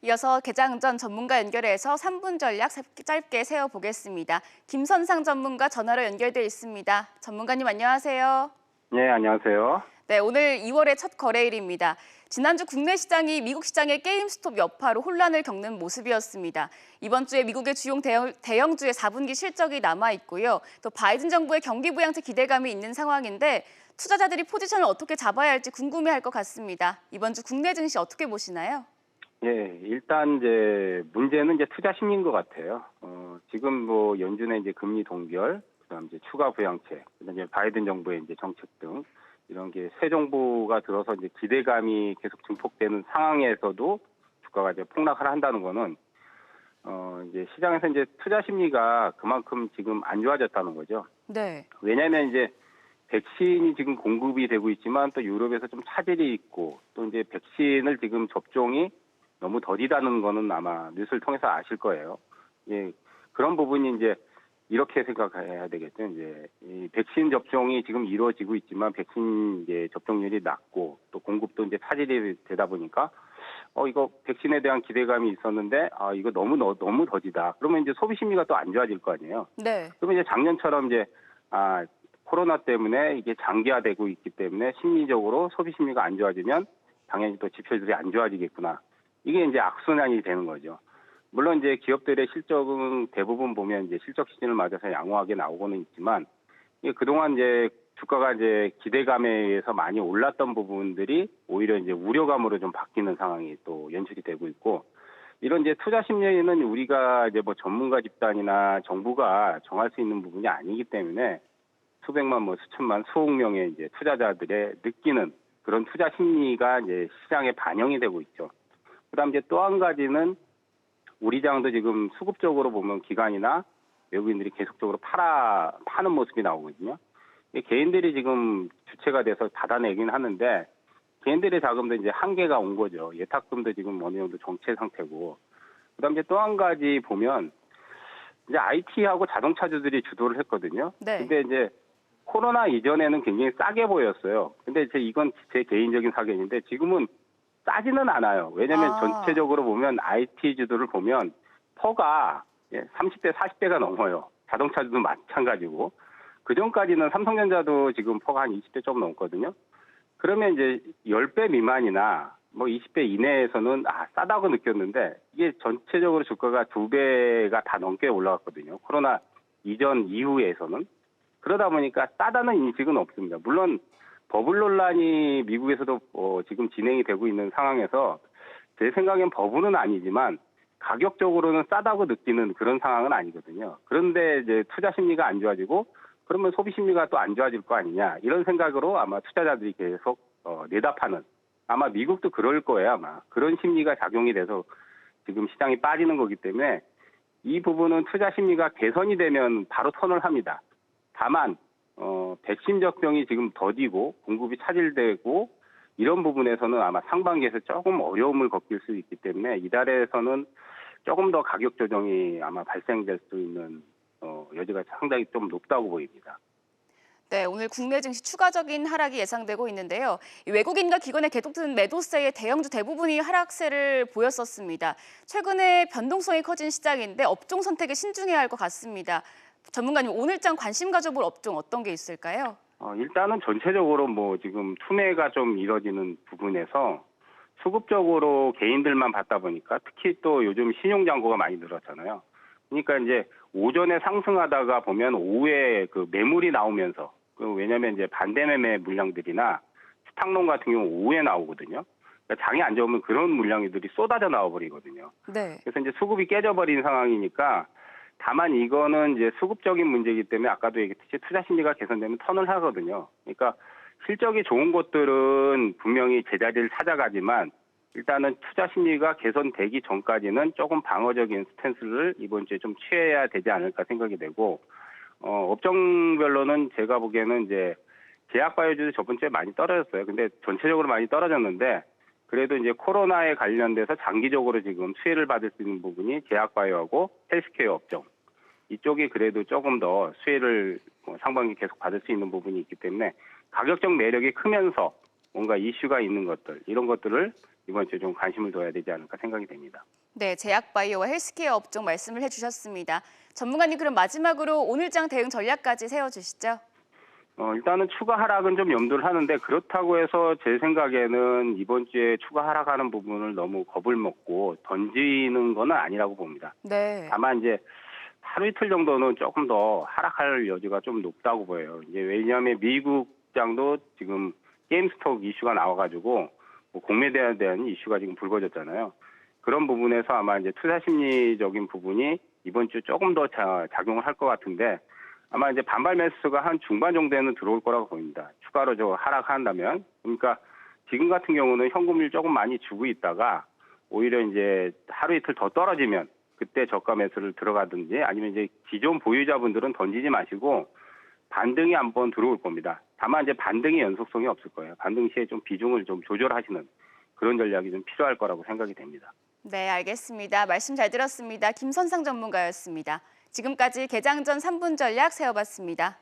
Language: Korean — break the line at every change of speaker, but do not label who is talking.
이어서 개장전 전문가 연결해서 3분 전략 짧게 세워보겠습니다. 김선상 전문가 전화로 연결돼 있습니다. 전문가님 안녕하세요.
네, 안녕하세요.
네, 오늘 2월의 첫 거래일입니다. 지난주 국내 시장이 미국 시장의 게임스톱 여파로 혼란을 겪는 모습이었습니다. 이번 주에 미국의 주요 대형주의 4분기 실적이 남아 있고요. 또 바이든 정부의 경기 부양책 기대감이 있는 상황인데 투자자들이 포지션을 어떻게 잡아야 할지 궁금해할 것 같습니다. 이번 주 국내 증시 어떻게 보시나요?
예, 일단 이제 문제는 이제 투자 심리인 것 같아요. 지금 뭐 연준의 이제 금리 동결, 그다음 이제 추가 부양책, 그다음 이제 바이든 정부의 이제 정책 등 이런 게 새 정부가 들어서 이제 기대감이 계속 증폭되는 상황에서도 주가가 이제 폭락을 한다는 거는 이제 시장에서 이제 투자 심리가 그만큼 지금 안 좋아졌다는 거죠.
네.
왜냐하면 이제 백신이 지금 공급이 되고 있지만 또 유럽에서 좀 차질이 있고 또 이제 백신을 지금 접종이 너무 더디다는 거는 아마 뉴스를 통해서 아실 거예요. 예, 그런 부분이 이제 이렇게 생각해야 되겠죠. 이제 이 백신 접종이 지금 이루어지고 있지만 백신 이제 접종률이 낮고 또 공급도 이제 차질이 되다 보니까 이거 백신에 대한 기대감이 있었는데 이거 너무 더디다. 그러면 이제 소비 심리가 또 안 좋아질 거 아니에요.
네.
그러면 이제 작년처럼 이제 코로나 때문에 이게 장기화되고 있기 때문에 심리적으로 소비 심리가 안 좋아지면 당연히 또 지표들이 안 좋아지겠구나. 이게 이제 악순환이 되는 거죠. 물론 이제 기업들의 실적은 대부분 보면 이제 실적 시즌을 맞아서 양호하게 나오고는 있지만 이게 그동안 이제 주가가 이제 기대감에 의해서 많이 올랐던 부분들이 오히려 이제 우려감으로 좀 바뀌는 상황이 또 연출이 되고 있고 이런 이제 투자 심리는 우리가 이제 뭐 전문가 집단이나 정부가 정할 수 있는 부분이 아니기 때문에 수백만, 수천만, 수억 명의 이제 투자자들의 느끼는 그런 투자 심리가 이제 시장에 반영이 되고 있죠. 그다음 이제 또 한 가지는 우리 장도 지금 수급적으로 보면 기관이나 외국인들이 계속적으로 파는 모습이 나오거든요. 개인들이 지금 주체가 돼서 받아내긴 하는데 개인들의 자금도 이제 한계가 온 거죠. 예탁금도 지금 어느 정도 정체 상태고. 그다음 이제 또 한 가지 보면 이제 IT하고 자동차주들이 주도를 했거든요.
네.
근데 이제 코로나 이전에는 굉장히 싸게 보였어요. 근데 이건 제 개인적인 사견인데 지금은 싸지는 않아요. 왜냐하면 전체적으로 보면 IT주들을 보면 퍼가 30대, 40대가 넘어요. 자동차주도 마찬가지고. 그전까지는 삼성전자도 지금 퍼가 한 20대 좀 넘거든요. 그러면 이제 10배 미만이나 뭐 20배 이내에서는 싸다고 느꼈는데 이게 전체적으로 주가가 2배가 다 넘게 올라갔거든요. 코로나 이전 이후에서는. 그러다 보니까 싸다는 인식은 없습니다. 물론 버블 논란이 미국에서도 지금 진행이 되고 있는 상황에서 제 생각엔 버블은 아니지만 가격적으로는 싸다고 느끼는 그런 상황은 아니거든요. 그런데 이제 투자 심리가 안 좋아지고 그러면 소비 심리가 또 안 좋아질 거 아니냐 이런 생각으로 아마 투자자들이 계속 내다파는 아마 미국도 그럴 거예요. 아마 그런 심리가 작용이 돼서 지금 시장이 빠지는 거기 때문에 이 부분은 투자 심리가 개선이 되면 바로 턴을 합니다. 다만 백신 접종이 지금 더디고 공급이 차질되고 이런 부분에서는 아마 상반기에서 조금 어려움을 겪을 수 있기 때문에 이달에서는 조금 더 가격 조정이 아마 발생될 수 있는 여지가 상당히 좀 높다고 보입니다.
네, 오늘 국내 증시 추가적인 하락이 예상되고 있는데요. 외국인과 기관의 계속된 매도세의 대형주 대부분이 하락세를 보였었습니다. 최근에 변동성이 커진 시장인데 업종 선택에 신중해야 할 것 같습니다. 전문가님, 오늘장 관심 가져볼 업종 어떤 게 있을까요?
일단은 전체적으로 뭐 지금 투매가 좀 이뤄지는 부분에서 수급적으로 개인들만 받다 보니까 특히 또 요즘 신용잔고가 많이 늘었잖아요. 그러니까 이제 오전에 상승하다가 보면 오후에 그 매물이 나오면서 왜냐면 이제 반대매매 물량들이나 스탁론 같은 경우 오후에 나오거든요. 그러니까 장이 안 좋으면 그런 물량들이 쏟아져 나와버리거든요.
네.
그래서 이제 수급이 깨져버린 상황이니까 다만 이거는 이제 수급적인 문제이기 때문에 아까도 얘기했듯이 투자 심리가 개선되면 턴을 하거든요. 그러니까 실적이 좋은 것들은 분명히 제자리를 찾아가지만 일단은 투자 심리가 개선되기 전까지는 조금 방어적인 스탠스를 이번 주에 좀 취해야 되지 않을까 생각이 되고 업종별로는 제가 보기에는 이제 제약바이오주도 저번 주에 많이 떨어졌어요. 근데 전체적으로 많이 떨어졌는데 그래도 이제 코로나에 관련돼서 장기적으로 지금 수혜를 받을 수 있는 부분이 제약바이오하고 헬스케어 업종. 이쪽이 그래도 조금 더 수혜를 상반기 계속 받을 수 있는 부분이 있기 때문에 가격적 매력이 크면서 뭔가 이슈가 있는 것들, 이런 것들을 이번 주에 좀 관심을 둬야 되지 않을까 생각이 됩니다.
네, 제약바이오와 헬스케어 업종 말씀을 해주셨습니다. 전문가님, 그럼 마지막으로 오늘장 대응 전략까지 세워주시죠.
일단은 추가 하락은 좀 염두를 하는데 그렇다고 해서 제 생각에는 이번 주에 추가 하락하는 부분을 너무 겁을 먹고 던지는 건 아니라고 봅니다.
네.
다만 이제 하루 이틀 정도는 조금 더 하락할 여지가 좀 높다고 보여요. 이제 왜냐하면 미국장도 지금 게임스톡 이슈가 나와가지고 뭐 공매도에 대한 이슈가 지금 불거졌잖아요. 그런 부분에서 아마 이제 투자 심리적인 부분이 이번 주 조금 더 작용을 할 것 같은데 아마 이제 반발 매수가 한 중반 정도에는 들어올 거라고 보입니다. 추가로 저 하락한다면. 그러니까 지금 같은 경우는 현금을 조금 많이 주고 있다가 오히려 이제 하루 이틀 더 떨어지면 그때 저가 매수를 들어가든지 아니면 이제 기존 보유자분들은 던지지 마시고 반등이 한번 들어올 겁니다. 다만 이제 반등의 연속성이 없을 거예요. 반등 시에 좀 비중을 좀 조절하시는 그런 전략이 좀 필요할 거라고 생각이 됩니다.
네, 알겠습니다. 말씀 잘 들었습니다. 김선상 전문가였습니다. 지금까지 개장 전 3분 전략 세워봤습니다.